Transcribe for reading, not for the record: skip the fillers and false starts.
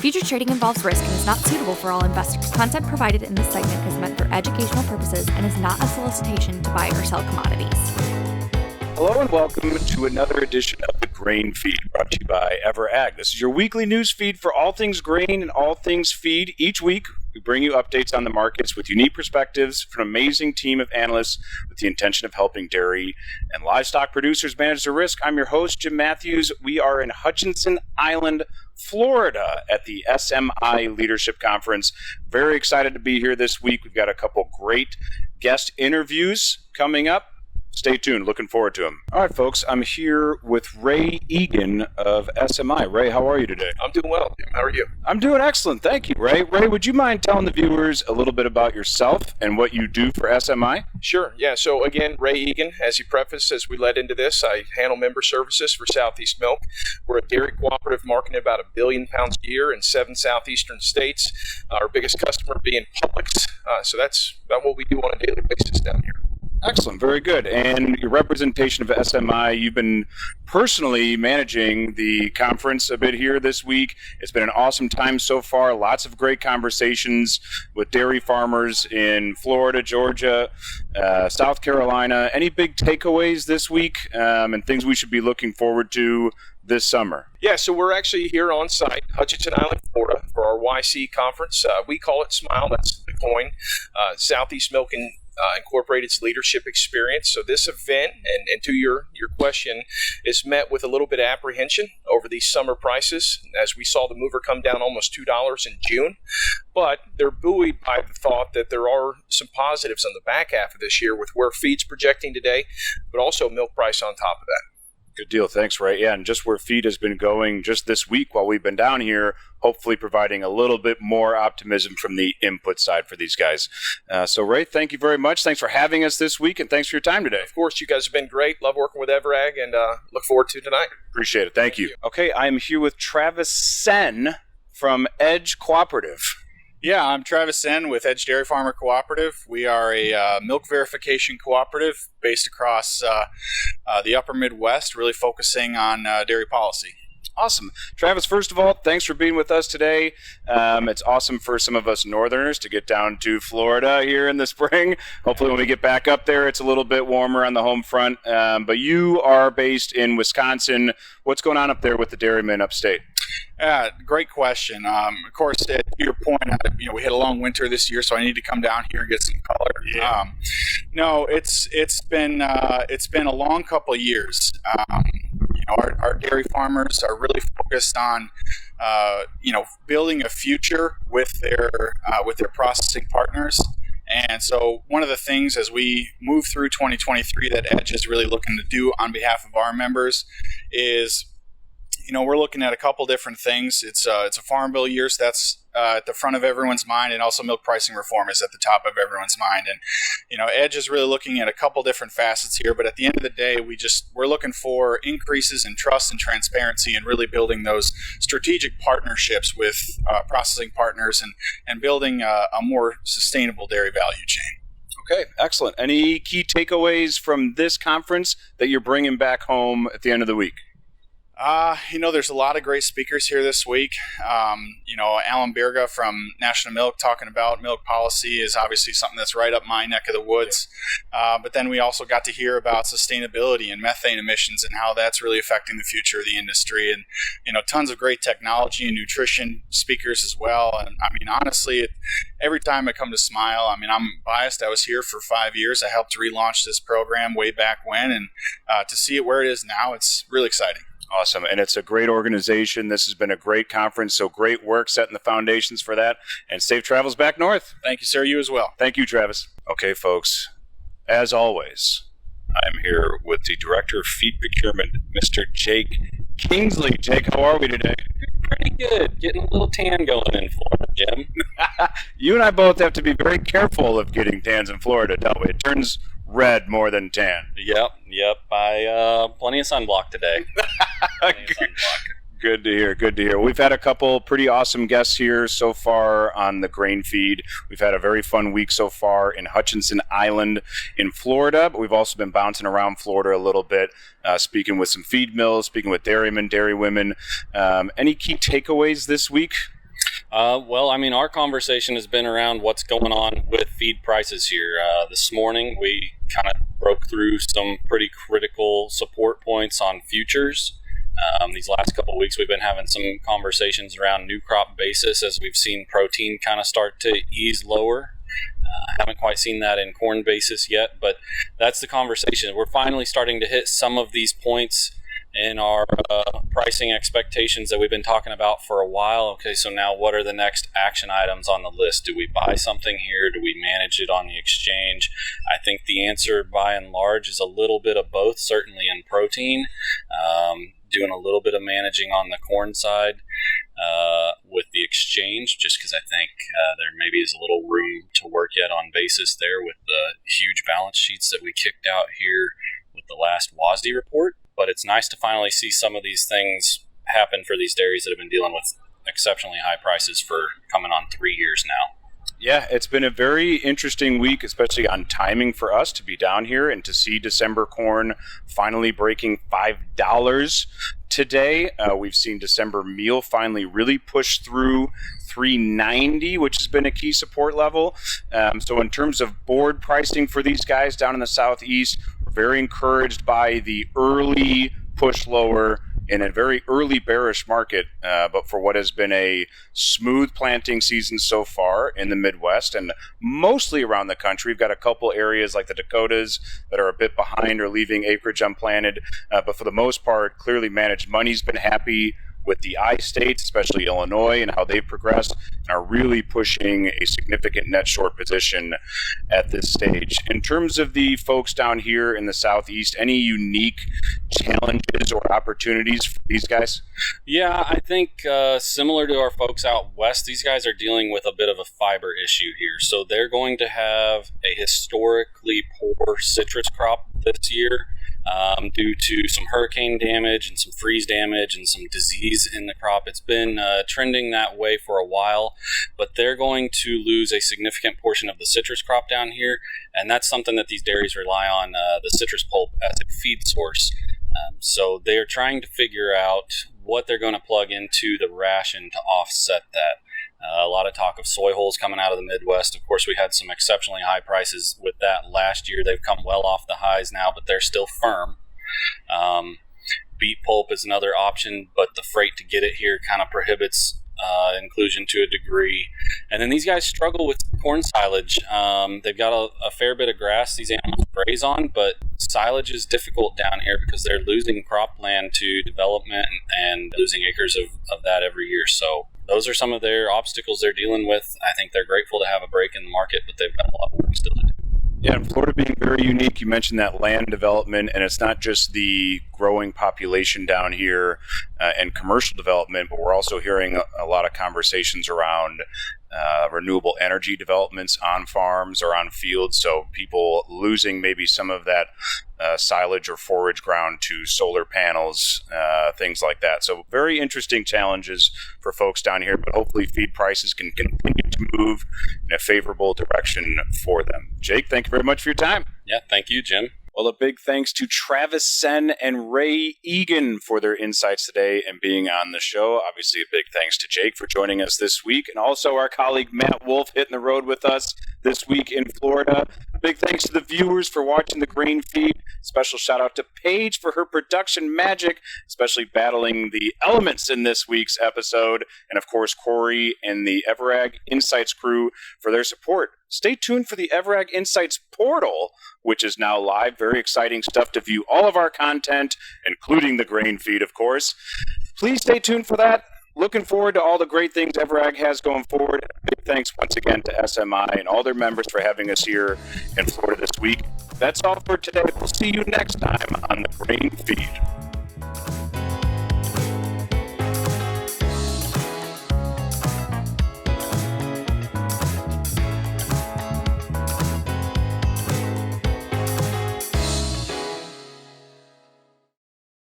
Futures trading involves risk and is not suitable for all investors. Content provided in this segment is meant for educational purposes and is not a solicitation to buy or sell commodities. Hello and welcome to another edition of the Grain Feed, brought to you by EverAg. This is your weekly news feed for all things grain and all things feed. Each week, we bring you updates on the markets with unique perspectives from an amazing team of analysts with the intention of helping dairy and livestock producers manage their risk. I'm your host, Jim Matthews. We are in Hutchinson Island, Florida at the SMI Leadership Conference. Very excited to be here this week. We've got a couple great guest interviews coming up. Stay tuned. Looking forward to them. All right, folks. I'm here with Ray Egan of SMI. Ray, how are you today? I'm doing well. How are you? I'm doing excellent. Thank you, Ray. Ray, would you mind telling the viewers a little bit about yourself and what you do for SMI? Sure. Yeah. So again, Ray Egan, as you prefaced, as we led into this, I handle member services for Southeast Milk. We're a dairy cooperative marketing about 1 billion pounds a year in 7 southeastern states. Our biggest customer being Publix. So that's about what we do on a daily basis down here. Excellent. Very good. And your representation of SMI, you've been personally managing the conference a bit here this week. It's been an awesome time so far. Lots of great conversations with dairy farmers in Florida, Georgia, South Carolina. Any big takeaways this week and things we should be looking forward to this summer? Yeah, so we're actually here on site, Hutchinson Island, Florida, for our YC conference. We call it SMILE, that's the coin, Southeast Milk and Incorporated's Leadership Experience. So this event, and to your question, is met with a little bit of apprehension over these summer prices, as we saw the mover come down almost $2 in June. But they're buoyed by the thought that there are some positives on the back half of this year with where feed's projecting today, but also milk price on top of that. Good deal. Thanks, Ray. Yeah, and just where feed has been going just this week while we've been down here, hopefully providing a little bit more optimism from the input side for these guys. So, Ray, thank you very much. Thanks for having us this week, and thanks for your time today. Of course, you guys have been great. Love working with EverAg, and look forward to tonight. Appreciate it. Thank you. Okay, I'm here with Travis Senn from Edge Cooperative. Yeah, I'm Travis Senn with Edge Dairy Farmer Cooperative. We are a milk verification cooperative based across the upper Midwest, really focusing on dairy policy. Awesome. Travis, first of all, thanks for being with us today. It's awesome for some of us northerners to get down to Florida here in the spring. Hopefully when we get back up there, it's a little bit warmer on the home front. But you are based in Wisconsin. What's going on up there with the dairymen upstate? Great question. Of course, to your point, we had a long winter this year, so I need to come down here and get some color. Yeah. No, it's been a long couple of years. Our dairy farmers are really focused on building a future with their processing partners. And so one of the things as we move through 2023 that Edge is really looking to do on behalf of our members is, we're looking at a couple different things. It's a farm bill year, so that's at the front of everyone's mind, and also milk pricing reform is at the top of everyone's mind. And Edge is really looking at a couple different facets here, but at the end of the day, we're looking for increases in trust and transparency and really building those strategic partnerships with processing partners and building a more sustainable dairy value chain. Okay, excellent. Any key takeaways from this conference that you're bringing back home at the end of the week? There's a lot of great speakers here this week. Alan Birga from National Milk talking about milk policy is obviously something that's right up my neck of the woods. But then we also got to hear about sustainability and methane emissions and how that's really affecting the future of the industry. And, tons of great technology and nutrition speakers as well. And honestly, every time I come to SMILE, I'm biased. I was here for 5 years. I helped relaunch this program way back when. And to see it where it is now, it's really exciting. Awesome. And it's a great organization. This has been a great conference. So great work setting the foundations for that. And safe travels back north. Thank you, sir. You as well. Thank you, Travis. Okay, folks. As always, I'm here with the Director of Feed Procurement, Mr. Jake Kingsley. Jake, how are we today? Pretty good. Getting a little tan going in Florida, Jim. You and I both have to be very careful of getting tans in Florida, don't we? It turns red more than tan. Yep. I plenty of sunblock today. Good to hear. We've had a couple pretty awesome guests here so far on the Grain Feed. We've had a very fun week so far in Hutchinson Island in Florida, but we've also been bouncing around Florida a little bit, speaking with some feed mills, speaking with dairymen, dairywomen. Any key takeaways this week? Well, I mean, our conversation has been around what's going on with feed prices here. This morning, we kind of broke through some pretty critical support points on futures. These last couple of weeks, we've been having some conversations around new crop basis as we've seen protein kind of start to ease lower. Haven't quite seen that in corn basis yet, but that's the conversation. We're finally starting to hit some of these points in our pricing expectations that we've been talking about for a while. Okay, so now what are the next action items on the list? Do we buy something here? Do we manage it on the exchange? I think the answer by and large is a little bit of both, certainly in protein. Doing a little bit of managing on the corn side with the exchange, just because I think there maybe is a little room to work yet on basis there with the huge balance sheets that we kicked out here with the last WASDE report. But it's nice to finally see some of these things happen for these dairies that have been dealing with exceptionally high prices for coming on 3 years now. Yeah, it's been a very interesting week, especially on timing for us to be down here and to see December corn finally breaking $5 today. We've seen December meal finally really push through $3.90, which has been a key support level. So in terms of board pricing for these guys down in the Southeast, we're very encouraged by the early push lower in a very early bearish market, but for what has been a smooth planting season so far in the Midwest and mostly around the country. We've got a couple areas like the Dakotas that are a bit behind or leaving acreage unplanted, but for the most part, clearly managed money's been happy with the I-states, especially Illinois, and how they've progressed and are really pushing a significant net short position at this stage. In terms of the folks down here in the Southeast, any unique challenges or opportunities for these guys? Yeah, I think similar to our folks out west, these guys are dealing with a bit of a fiber issue here. So they're going to have a historically poor citrus crop this year. Due to some hurricane damage and some freeze damage and some disease in the crop. It's been trending that way for a while, but they're going to lose a significant portion of the citrus crop down here, and that's something that these dairies rely on, the citrus pulp, as a feed source. So they're trying to figure out what they're going to plug into the ration to offset that. A lot of talk of soy hulls coming out of the Midwest. Of course, we had some exceptionally high prices with that last year. They've come well off the highs now, but they're still firm. Beet pulp is another option, but the freight to get it here kind of prohibits inclusion to a degree. And then these guys struggle with corn silage. They've got a fair bit of grass these animals graze on, but silage is difficult down here because they're losing cropland to development and losing acres of that every year. So those are some of their obstacles they're dealing with. I think they're grateful to have a break in the market, but they've got a lot of work still to do. Yeah, and Florida being very unique, you mentioned that land development, and it's not just the growing population down here and commercial development, but we're also hearing a lot of conversations around renewable energy developments on farms or on fields, so people losing maybe some of that silage or forage ground to solar panels, things like that. So very interesting challenges for folks down here, but hopefully feed prices can continue to move in a favorable direction for them. Jake, thank you very much for your time. Yeah, thank you, Jim. Well, a big thanks to Travis Senn and Ray Egan for their insights today and being on the show. Obviously, a big thanks to Jake for joining us this week, and also our colleague Matt Wolf hitting the road with us this week in Florida. Big thanks to the viewers for watching the Grain Feed. Special shout out to Paige for her production magic, especially battling the elements in this week's episode. And of course, Corey and the Everag Insights crew for their support. Stay tuned for the Everag Insights portal, which is now live. Very exciting stuff to view all of our content, including the Grain Feed, of course. Please stay tuned for that. Looking forward to all the great things Everag has going forward. Big thanks once again to SMI and all their members for having us here in Florida this week. That's all for today. We'll see you next time on the Grain Feed.